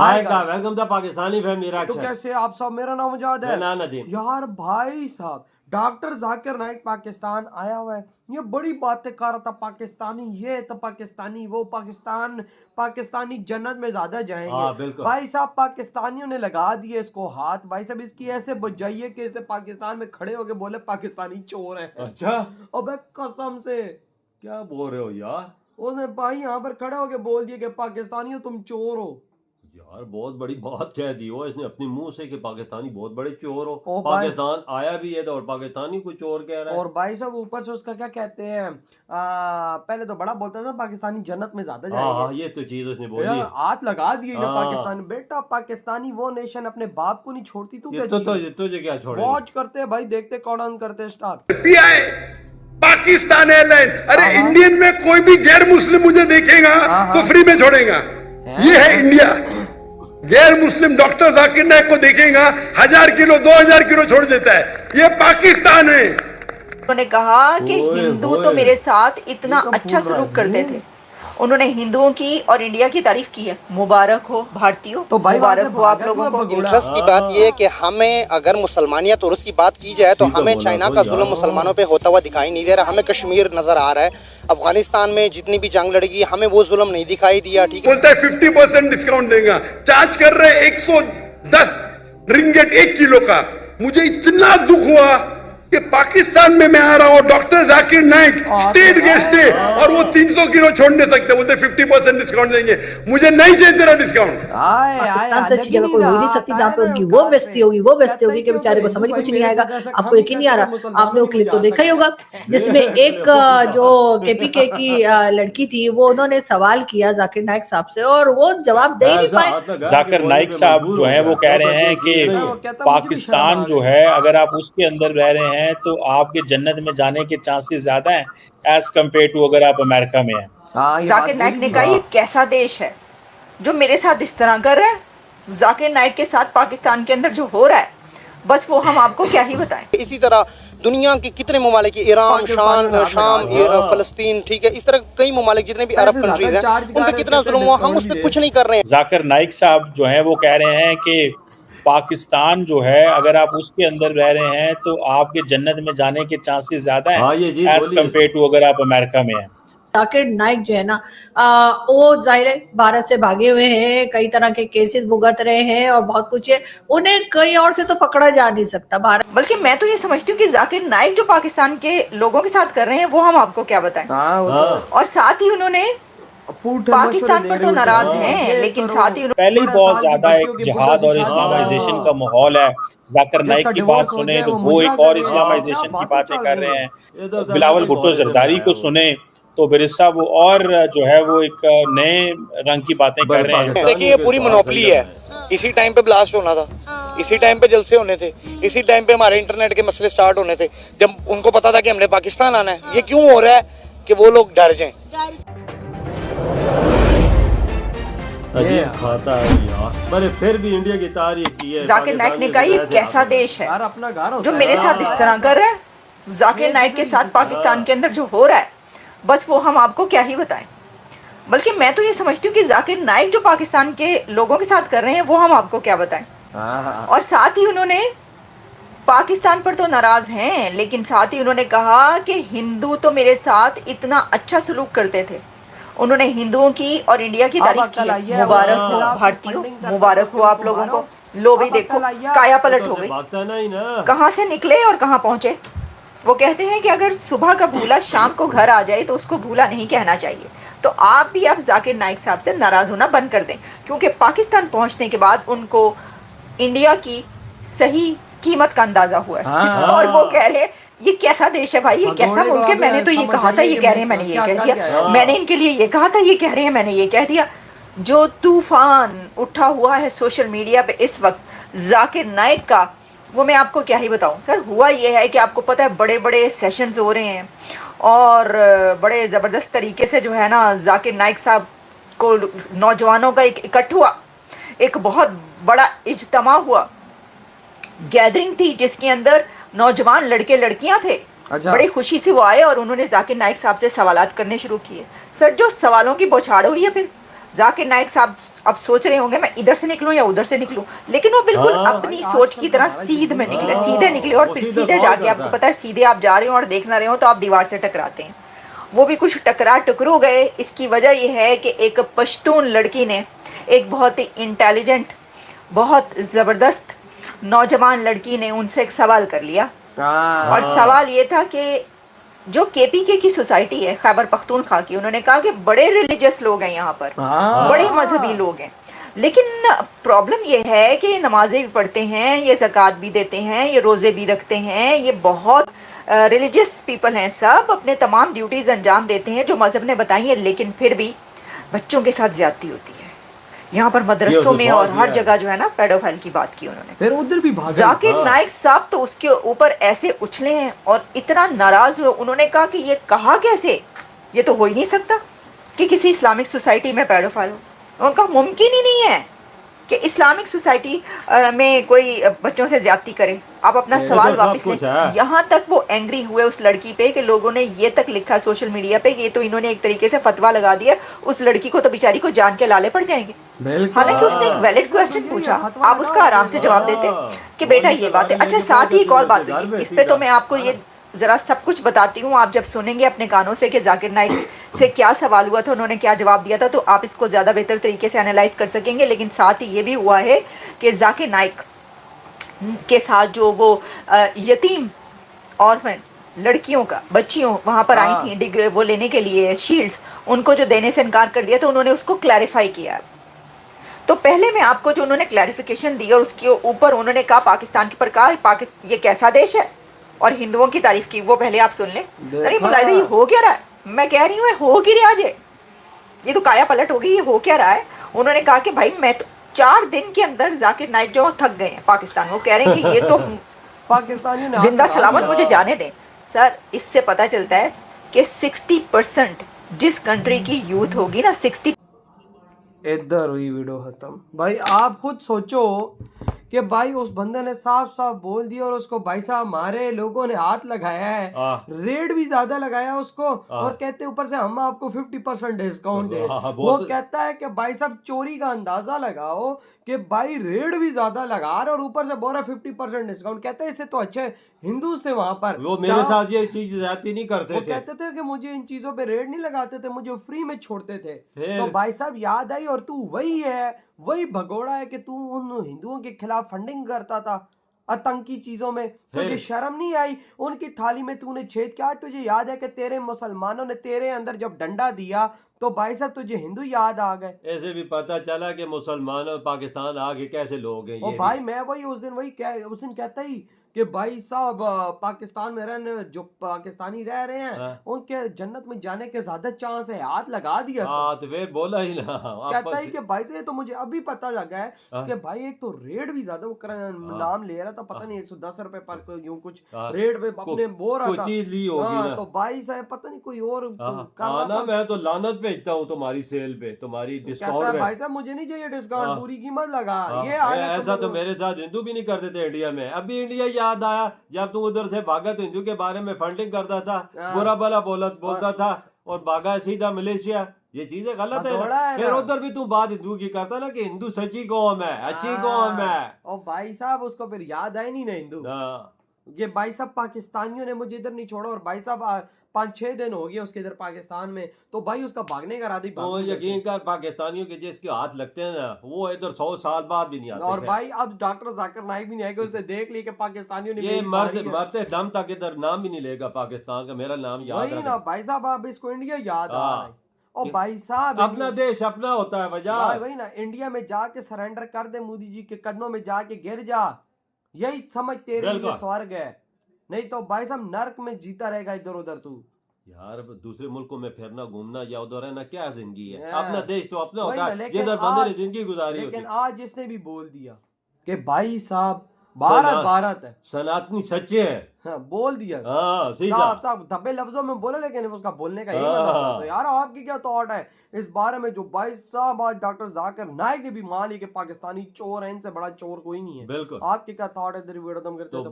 हाय का welcome the Pakistani family तो reaction. कैसे आप सब, मेरा नाम मुजाहिद है। मैं नदीम। यार भाई साहब, डॉक्टर जाकिर नाइक पाकिस्तान आया हुआ है। ये बड़ी बातें कर रहा था, पाकिस्तानी ये तो पाकिस्तानी वो, पाकिस्तानी जन्नत में ज्यादा जाएंगे। हाँ बिल्कुल। भाई साहब, पाकिस्तानियों ने लगा दिए इसको हाथ। भाई साहब, इसकी ऐसे बजाइए कि इसने पाकिस्तान में खड़े होके बोले पाकिस्तानी चोर है। अच्छा अबे कसम से, क्या बोल रहे हो यार? उसने भाई यहाँ पर खड़े होके बोल दिया कि पाकिस्तानियों तुम चोर हो। यार बहुत बड़ी बात कह दी हो इसने अपने मुंह से कि पाकिस्तानी बहुत बड़े चोर हो। ओ भाई, पाकिस्तान आया भी है तो और पाकिस्तानी को चोर कह रहा है। और भाई साहब ऊपर से उसका क्या कहते हैं, पहले तो बड़ा बोलता था पाकिस्तानी जन्नत में ज्यादा हाँ हाँ, जाएंगे। ये तो चीज उसने यार बोली। हाथ लगा दिए ना हाँ। पाकिस्तान। बेटा पाकिस्तानी वो नेशन अपने बाप को नहीं छोड़ती, तू क्या तुझे क्या छोड़ेगी? वॉच करते हैं भाई, देखते कौन ऑन करते स्टार्ट। पीआई पाकिस्तान एयरलाइन, अरे इंडियन में कोई भी गैर मुस्लिम मुझे देखेगा तो फ्री में छोड़ेगा। ये है इंडिया। गैर मुस्लिम डॉक्टर जाकिर नाइक को देखेगा 1000 किलो 2000 किलो छोड़ देता है। ये पाकिस्तान है। उन्होंने कहा कि हिंदू तो मेरे साथ इतना अच्छा सलूक करते थे। उन्होंने हिंदुओं की और इंडिया की तारीफ की है। मुबारक हो भारतीयों, तो भाई मुबारक हो आप लोगों को। इंटरेस्ट की बात यह है कि हमें अगर मुसलमानियत और उसकी बात की जाए तो हमें चाइना का जुल्म मुसलमानों पे होता हुआ दिखाई नहीं दे रहा। हमें कश्मीर नजर आ रहा है। अफगानिस्तान में जितनी भी जंग लड़ेगी हमें वो जुल्म नहीं दिखाई दिया। ठीक है, बोलता है 50% डिस्काउंट देगा, चार्ज कर रहे 110 रिंगेट 1 किलो का। मुझे इतना दुख हुआ कि पाकिस्तान में मैं आ रहा हूँ, doctor Zakir Naik state guest है और वो 300 किलो छोड़ नहीं सकते। बोलते 50% डिस्काउंट देंगे। मुझे नहीं चाहिए तेरा डिस्काउंट। पाकिस्तान से अच्छी जगह कोई हो ही नहीं सकती जहाँ पे उनकी वो बेइज्जती होगी कि बेचारे को समझ कुछ नहीं आएगा। आपको यकीन नहीं आ रहा? आपने वो क्लिप तो देखा ही होगा जिसमें एक जो केपीके की लड़की थी, वो उन्होंने सवाल किया जाकिर नाइक साहब से और वो जवाब दे ही नहीं पाए। जाकिर नाइक साहब जो है वो कह रहे हैं कि पाकिस्तान जो है अगर आप उसके अंदर रह रहे हैं तो आपके जन्नत में जाने के चांसेस ज्यादा हैं एज कम्पेयर टू अगर आप अमेरिका में हैं। जाकिर नाइक ने कहा ये कैसा देश है जो मेरे साथ इस तरह कर रहा है। जाकिर नाइक के साथ पाकिस्तान के अंदर जो हो रहा है, बस वो हम आपको क्या ही बताएं। इसी तरह दुनिया के कितने ममालिक, ईरान, शाम, फलस्तीन, ठीक है, इस तरह कई ममालिक जितने भी अरब कंट्रीज हैं उन पे कितना जुल्म हुआ, हम उस पर कुछ नहीं कर रहे हैं। जाकिर नाइक साहब जो है वो कह रहे हैं कि पाकिस्तान जो है अगर आप उसके अंदर रह रहे हैं तो आपके जन्नत में जाने के चांसेस ज्यादा हैं एज कम्पेयर टू अगर आप अमेरिका में हैं। जाकिर नाइक जो है ना, वो जाहिर है भारत से भागे हुए हैं, कई तरह के केसेस भुगत रहे हैं और बहुत कुछ है। उन्हें कहीं और से तो पकड़ा जा नहीं सकता भारत। बल्कि मैं तो ये समझती हूँ कि जाकिर नाइक जो पाकिस्तान के लोगों के साथ कर रहे हैं वो हम आपको क्या बताएं। और साथ ही उन्होंने पाकिस्तान पर तो नाराज हैं, लेकिन साथ ही पहले ही बहुत ज्यादा एक जिहाद और इस्लामाइजेशन का माहौल है। जाकिर नाइक की बात सुने तो वो एक और इस्लामाइजेशन की बातें कर रहे हैं। बिलावल भुट्टो जरदारी को सुने तो बिरसा वो और जो है वो एक नए रंग की बातें कर रहे हैं। देखिए ये पूरी मोनोपोली है। इसी टाइम पे ब्लास्ट होना था, इसी टाइम पे जलसे होने थे, इसी टाइम पे हमारे इंटरनेट के मसले स्टार्ट होने थे जब उनको पता था कि हमने पाकिस्तान आना है। ये क्यों हो रहा है कि वो लोग डर जाएं। अजीब खाता है यार, पर फिर भी इंडिया की तारीफ की है। जाकिर नाइक ने कहा ये कैसा देश है अपना घर जो मेरे साथ इस तरह कर रहा है। जाकिर नाइक के साथ पाकिस्तान के अंदर जो हो रहा है, बस वो हम आपको क्या ही बताएं। बल्कि मैं तो ये समझती हूँ कि जाकिर नाइक जो पाकिस्तान के लोगों के साथ कर रहे हैं वो हम आपको क्या बताएं। और साथ ही उन्होंने पाकिस्तान पर तो नाराज हैं, लेकिन साथ ही उन्होंने कहा कि हिंदू तो मेरे साथ इतना अच्छा सलूक करते थे। उन्होंने हिंदुओं की और इंडिया की तारीफ की है। मुबारक हो भारतीयों, मुबारक हो आप लोगों को। लो भी देखो काया पलट हो गई, कहाँ से निकले और कहाँ पहुंचे। वो कहते हैं कि अगर सुबह का भूला शाम को घर आ जाए तो उसको भूला नहीं कहना चाहिए। तो आप भी अब जाकिर नाइक साहब से नाराज होना बंद कर दें, क्योंकि पाकिस्तान पहुंचने के बाद उनको इंडिया की सही कीमत का अंदाजा हुआ है। और वो कह रहे हैं ये कैसा देश है भाई, ये कैसा मुल्क है। मैंने तो ये कहा था, ये कह रहे हैं मैंने ये कह दिया। मैंने इनके लिए ये कहा था, ये कह रहे हैं मैंने ये कह दिया। जो तूफान उठा हुआ है सोशल मीडिया पे इस वक्त जाकिर नाइक का, वो मैं आपको क्या ही बताऊं। सर हुआ ये है कि आपको पता है बड़े बड़े सेशंस हो रहे हैं और बड़े ज़बरदस्त तरीके से जो है ना जाकिर नाइक साहब को नौजवानों का एक इकट्ठ हुआ, एक बहुत बड़ा इज्तिमा हुआ, गैदरिंग थी जिसके अंदर नौजवान लड़के लड़कियां थे। बड़ी खुशी से वो आए और उन्होंने जाकिर नाइक साहब से सवालात करने शुरू किए। सर जो सवालों की बौछार हुई है, फिर जाकिर नाइक साहब अब सोच रहे होंगे मैं इधर से निकलूं या उधर से निकलूं, लेकिन वो बिल्कुल हाँ। अपनी सोच की तरह सीध में निकले, सीधे निकले और वो फिर सीधा सीधे सवाल जाके करता आपको है। पता है सीधे आप जा रहे हो और देख ना रहे हो तो आप दीवार से टकराते हैं। वो भी कुछ टकरा टकरू गए। इसकी वजह यह है कि एक पश्तून लड़की ने, एक बहुत ही इंटेलिजेंट, बहुत ज़बरदस्त नौजवान लड़की ने उनसे एक सवाल कर लिया। और सवाल ये था कि जो केपीके की सोसाइटी है खैबर पख्तूनख्वा की, उन्होंने कहा कि बड़े रिलीजियस लोग हैं यहाँ पर, बड़े मजहबी लोग हैं, लेकिन प्रॉब्लम ये है कि ये नमाजें भी पढ़ते हैं, ये ज़कात भी देते हैं, ये रोज़े भी रखते हैं, ये बहुत रिलीजियस पीपल हैं, सब अपने तमाम ड्यूटीज़ अंजाम देते हैं जो मज़हब ने बताई है, लेकिन फिर भी बच्चों के साथ ज्यादती होती है यहाँ पर मदरसों में और हर जगह जो है ना। पेडोफाइल की बात की उन्होंने, फिर उधर भी भागा। जाकिर नाइक साहब तो उसके ऊपर ऐसे उछले हैं और इतना नाराज हुए। उन्होंने कहा कि ये कहा कैसे, ये तो हो ही नहीं सकता कि किसी इस्लामिक सोसाइटी में पेडोफाइल हो। उनका मुमकिन ही नहीं है कि इस्लामिक सोसाइटी में कोई बच्चों से ज्यादती करे। आप अपना सवाल वापस लें। यहाँ तक वो एंग्री हुए उस लड़की पे कि लोगों ने ये तक लिखा सोशल मीडिया पे कि ये तो इन्होंने एक तरीके से फतवा लगा दिया, उस लड़की को तो बेचारी को जान के लाले पड़ जाएंगे। हालांकि उसने एक वैलिड क्वेश्चन पूछा, आप उसका आराम से जवाब देते कि बेटा ये बात है। अच्छा, साथ ही एक और बात हुई, इस पे तो मैं आपको ये जरा सब कुछ बताती हूँ, आप जब सुनेंगे अपने कानों से कि जाकिर नाइक से क्या सवाल हुआ था, उन्होंने क्या जवाब दिया था, तो आप इसको ज़्यादा बेहतर तरीके से एनालाइज कर सकेंगे। लेकिन साथ ही ये भी हुआ है कि जाकिर नाइक के साथ जो वो यतीम ऑर्फन लड़कियों का बच्चियों वहाँ पर आई थी डिग्री वो लेने के लिए शील्ड्स, उनको जो देने से इनकार कर दिया तो उन्होंने उसको क्लैरिफाई किया। तो पहले मैं आपको जो उन्होंने क्लैरिफिकेशन दी और उसके ऊपर उन्होंने कहा पाकिस्तान के पर कहा पाकिस्तान ये कैसा देश है और हिंदुओं की तारीफ की, वो पहले आप सुन लें। अरे मुलायजा ये हो क्या रहा है, मैं कह रही हूँ हो की रहा है, ये तो काया पलट हो गई, ये हो क्या रहा है। उन्होंने कहा कि भाई मैं तो 4 दिन के अंदर जाकिर नाइक जो थक गए हैं पाकिस्तान, वो कह रहे हैं कि ये तो पाकिस्तानी जिंदा सलामत मुझे जाने दें। सर इससे पता चलता है कि 60% जिस कंट्री की यूथ होगी ना 60। इधर हुई वीडियो खत्म। भाई आप खुद सोचो कि भाई उस बंदे ने साफ साफ बोल दिया और उसको भाई साहब हमारे लोगों ने हाथ लगाया है, रेट भी ज्यादा लगाया उसको और कहते ऊपर से हम आपको 50% डिस्काउंट दे। वो कहता है कि भाई साहब चोरी का अंदाजा लगाओ कि भाई रेट भी ज्यादा लगा रहे और ऊपर से बोल रहा 50% डिस्काउंट। कहते हैं इससे तो अच्छे हिंदू थे वहां पर, वो मेरे साथ ये चीज ज्यादती नहीं करते थे। कहते थे कि मुझे इन चीजों पे रेट नहीं लगाते थे, मुझे फ्री में छोड़ते थे। तो भाई साहब याद आई और तू वही है, वही भगोड़ा है कि तू उन हिंदुओं के खिलाफ फंडिंग करता था आतंकी चीजों में। तुझे शर्म नहीं आई? उनकी थाली में तूने छेद किया। तुझे याद है कि तेरे मुसलमानों ने तेरे अंदर जब डंडा दिया तो भाई साहब तुझे हिंदू याद आ गए। ऐसे भी पता चला कि मुसलमान और पाकिस्तान आगे कैसे लोग हैं। और भाई मैं वही उस दिन कहता ही कि भाई साहब पाकिस्तान में रहने जो पाकिस्तानी रह रहे हैं उनके जन्नत में जाने के ज्यादा चांस है। हाथ लगा दिया तो फिर बोला ही ना, कहता है कि भाई से तो मुझे अभी पता लगा है कि भाई एक तो रेट भी ज्यादा वो नाम ले रहा था, पता नहीं 110 रुपए पर यूं कुछ रेट पे अपने बोल रहा था, चीज ली होगी ना। तो भाई साहब पता नहीं कोई और ना मैं तो लानत भेजता हूँ तुम्हारी सेल पे, तुम्हारी डिस्काउंट भाई साहब मुझे नहीं चाहिए डिस्काउंट, पूरी कीमत लगा। ये ऐसा तो मेरे साथ हिंदू भी नहीं करते थे इंडिया में। अभी इंडिया याद आया जब तू उधर से भागा तो हिंदू के बारे में फंडिंग करता था, बुरा भला बोलता था और भागा सीधा मलेशिया। ये चीजें गलत है। फिर उधर भी तू बात हिंदू की करता ना कि हिंदू सच्ची कौम है, अच्छी कौम है। और भाई साहब उसको फिर याद आए नहीं ना हिंदू। ये भाई साहब पाकिस्तानियों ने मुझे इधर नहीं छोड़ा और भाई साहब 5-6 दिन हो गए उसके इधर पाकिस्तान में, तो भाई उसका भागने का रादी तो यकीन कर पाकिस्तानियों के जिसके हाथ लगते हैं ना वो इधर 100 साल बाद भी नहीं आते। और भाई अब डॉक्टर जाकिर नाइक भी नहीं आएगा, उसने देख ली कि पाकिस्तानियों ने ये मरते दम तक इधर नाम भी नहीं लेगा पाकिस्तान का। मेरा नाम याद ना भाई साहब, अब इसको इंडिया याद आ रहा है। और भाई साहब अपना देश अपना होता है वजह। वही ना, इंडिया में जाके सरेंडर कर दे, मोदी जी के कदमों में जाके गिर जा, यही समझ तेरे लिए स्वर्ग है। नहीं तो भाई साहब नर्क में जीता रहेगा इधर उधर तू। यार दूसरे मुल्कों में फिरना घूमना या उधर रहना क्या जिंदगी है। अपना देश तो अपना होता है जिधर बंदे ने जिंदगी गुजारी। लेकिन आज जिसने भी बोल दिया कि भाई साहब भारत है, सनातनी सच्चे है, हाँ, बोल दिया साफ धब्बे लफ्जों में बोले, लेकिन उसका बोलने का यही मतलब। तो यार आपकी क्या थॉट है इस बारे में जो भाई साहब आज डॉक्टर जाकिर नाइक ने भी मान ली कि पाकिस्तानी चोर है, इनसे बड़ा चोर कोई नहीं है। बिल्कुल। आपकी क्या थॉट है? वीडियो खत्म करते हैं।